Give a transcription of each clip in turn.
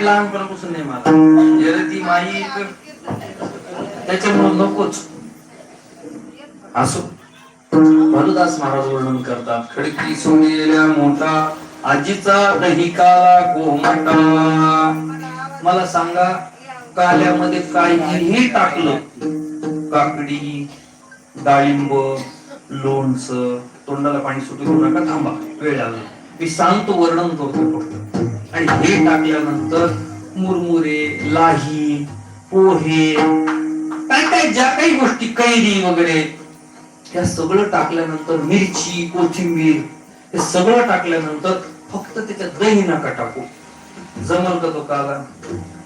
लहानपणापासून नाही मला ती माई त्याच्यामुळे नकोच असो. भानुदास महाराज वर्णन करतात, खडकी सोनेल्या मोठा आजीचा दही काला कोमटा. मला सांगा, काल्यामध्ये काहीही टाकलं, काकडी, डाळिंब, लोणचं, तोंडाला पाणी सुटू देऊ नका, थांबा, वेळ आला, मी सांगतो, वर्णन करतो फक्त. आणि हे टाकल्यानंतर मुरमुरे, लाही, पोहे, काय काय ज्या काही गोष्टी, कैरी वगैरे, त्या सगळं टाकल्यानंतर मिरची, कोथिंबीर, हे सगळं टाकल्यानंतर फक्त त्याच्यात दही नका टाकू. जमल का तो काला?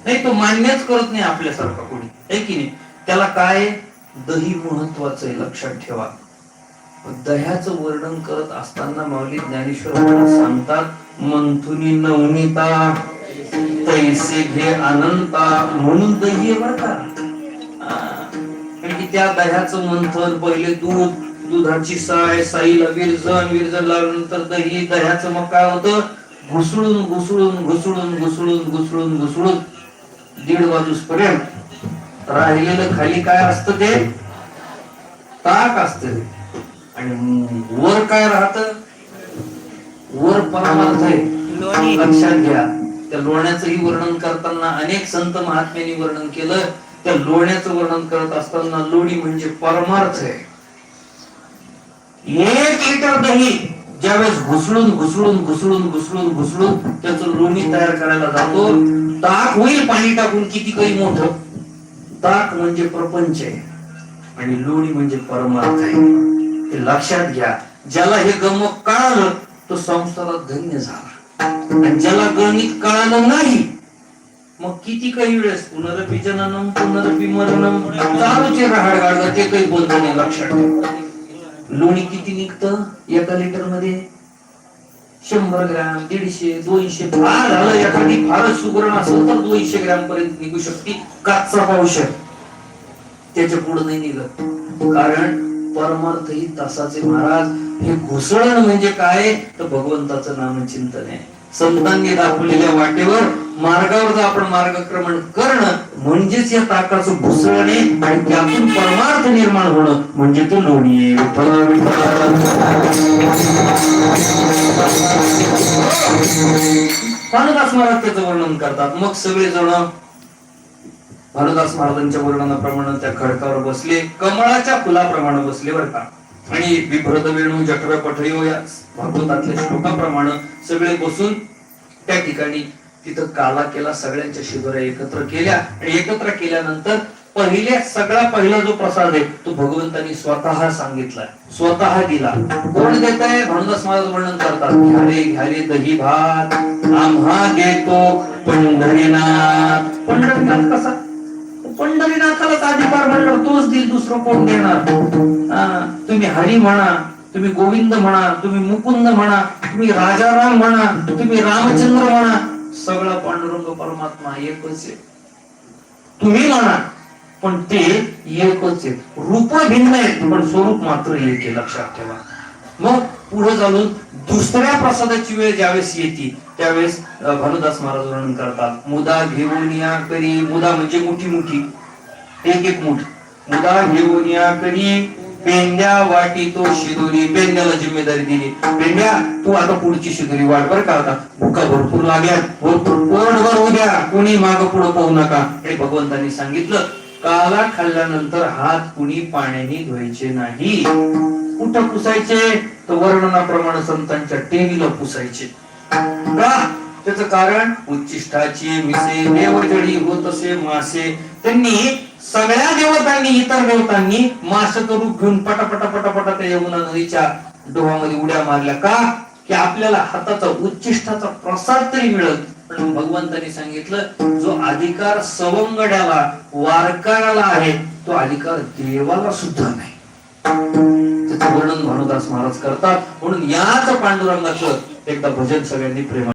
नाही, तो मान्यच करत नाही आपल्यासारखा कोणी, आहे की नाही. त्याला काय, दही महत्वाचं आहे, लक्षात ठेवा. दह्याचं वर्णन करत असताना माऊली ज्ञानेश्वर सांगतात, मंथुनी नवनीता तैसे घे अनंता, म्हणून दही आहे बरं का. कारण की त्या दह्याचं मंथन, पहिले दूध, दुधाची साय, साईला विरजण, विरजण लागल्यानंतर दही, दह्याचं मग काय होतं, घुसळून घुसळून घुसळून घुसळून घुसळून घुसळून 1:30 वाजूपर्यंत राहिलेलं खाली काय असतं, ते ताक असतं. आणि वर काय राहत, वर परमार्थ आहे, लक्षात घ्या. त्या लोण्याचंही वर्णन करताना अनेक संत महात्म्यांनी वर्णन केलं. त्या लोण्याचं वर्णन करत असताना लोणी म्हणजे परमार्थ आहे. 1 लिटर दही ज्यावेळेस घुसळून घुसळून घुसळून घुसळून घुसळून त्याचं लोणी तयार करायला जातो, ताक होईल पाणी टाकून किती काही मोठं. ताक म्हणजे प्रपंच आहे आणि लोणी म्हणजे परमार्थ आहे, हे लक्षात घ्या. ज्याला हे गमक कळालं तो संसारात धन्य झाला, आणि ज्याला गणित कळालं नाही, मग किती काही वेळेस पुनरपि जननम पुनरपि मरणम चालूच राहड गाडलं, ते काही बंद नाही. लक्षात ठेवा. लोणी किती निघतं 1 लिटर मध्ये? 100 ग्रॅम, 150, 200, फार झालं एखादी फारच सुगरण असेल तर 200 ग्रॅम पर्यंत निघू शकते, काचचा पावशेर, त्याच्या पुढे नाही निघत. कारण परमार्थ ही तसाचे. महाराज, हे घुसळण म्हणजे काय, तर भगवंताचं नामचिंतन आहे. संतांनी दाखवलेल्या वाटेवर, मार्गावर जर आपण मार्गक्रमण करणं म्हणजेच या ताकाचं घुसळण आहे, आणि त्यातून परमार्थ निर्माण होणं म्हणजे तो लोणी आहे. भानुदास महाराज त्याचं वर्णन करतात. मग सगळे जण भानुदास महाराजांच्या वर्णनाप्रमाणे त्या खडकावर बसले, कमळाच्या फुलाप्रमाणे बसले बरं का. आणि विभ्रद वेणू जठर पठयो या भागवतातल्या श्लोकाप्रमाणे सगळे बसून त्या ठिकाणी तिथं काला केला, सगळ्यांच्या शिदोऱ्या एकत्र केल्या, आणि एकत्र केल्यानंतर सगळा पहिला जो प्रसाद आहे तो भगवंतांनी स्वतः सांगितलाय, स्वतः दिला. कोण देत आहे? भानुदास महाराज वर्णन करतात, घ्यारे घ्यारे दही भात आम्हा देतो पंढरीनाथ. पंढरीनाथ कसा? पंढरीनाथालाच अधिकार म्हणलं, तोच देईल, दुसरं कोण देणार? तुम्ही हरी म्हणा, तुम्ही गोविंद म्हणा, तुम्ही मुकुंद म्हणा, तुम्ही राजाराम म्हणा, तुम्ही रामचंद्र म्हणा, सगळा पांडुरंग परमात्मा एकच आहे. तुम्ही म्हणा, पण ते एकच आहे. रूप भिन्न आहेत पण स्वरूप मात्र एक आहे, लक्षात ठेवा. मग पुढे चालून दुसऱ्या प्रसादाची वेळ ज्यावेळेस येते त्यावेळेस भानुदास महाराज वर्णन करतात, मुदा घेऊन या करी. मुदा म्हणजे मोठी मोठी, एक एक मुठ. मुदा घेऊन या करी पेंड्या वाटी तो शिदोरी. पेंड्याला जिम्मेदारी दिली, पेंड्या तू आता पुढची शिदोरी वाट बरं का, आता भुका भरपूर लागल्या, भरपूर पोटभर उद्या, कोणी माग पुढे पाहू नका. आणि भगवंतांनी सांगितलं, काला खाल्ल्यानंतर हात कुणी पाण्याने धुवायचे नाही. कुठं पुसायचे? तर वर्णनाप्रमाणे संतांच्या टेनीला पुसायचे. का? त्याचं कारण उच्चिष्टाची मिसे देवजडी होत असे मासे. त्यांनी सगळ्या देवतांनी, इतर देवतांनी माशाचं रूप घेऊन पटापटा पटापटा त्या यमुना नदीच्या डोहामध्ये उड्या मारल्या. का? की आपल्याला हाताचा उच्चिष्टाचा प्रसाद तरी मिळत. पण भगवंतांनी सांगितलं, जो अधिकार सवंगड्याला वारकऱ्याला आहे तो अधिकार देवाला सुद्धा नाही. त्याचं वर्णन भानुदास महाराज करतात. म्हणून याच पांडुरंगाचं एकदा भजन सगळ्यांनी प्रेम